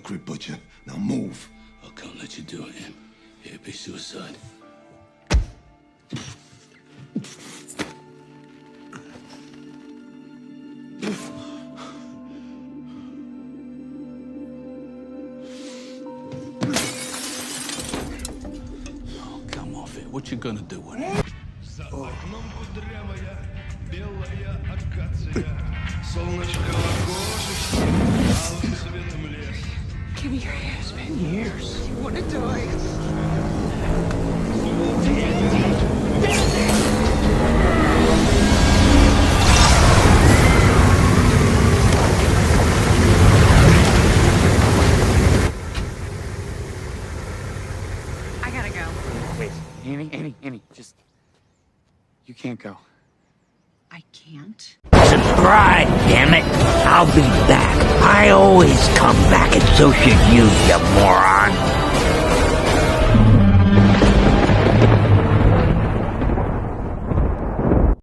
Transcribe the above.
concrete butcher. Now move. I can't let you do it, Em. It'd be suicide. Oh, come off it. What you gonna do with it? За окном кудрявая, белая акация. Солнышко окошечко, алым цветом лес. Give me your hand. It's been years. You want to die? I gotta go. Wait, Annie, just... You can't go. I can't. Subscribe, damn it! I'll be back. I always come back, and so should you, you moron.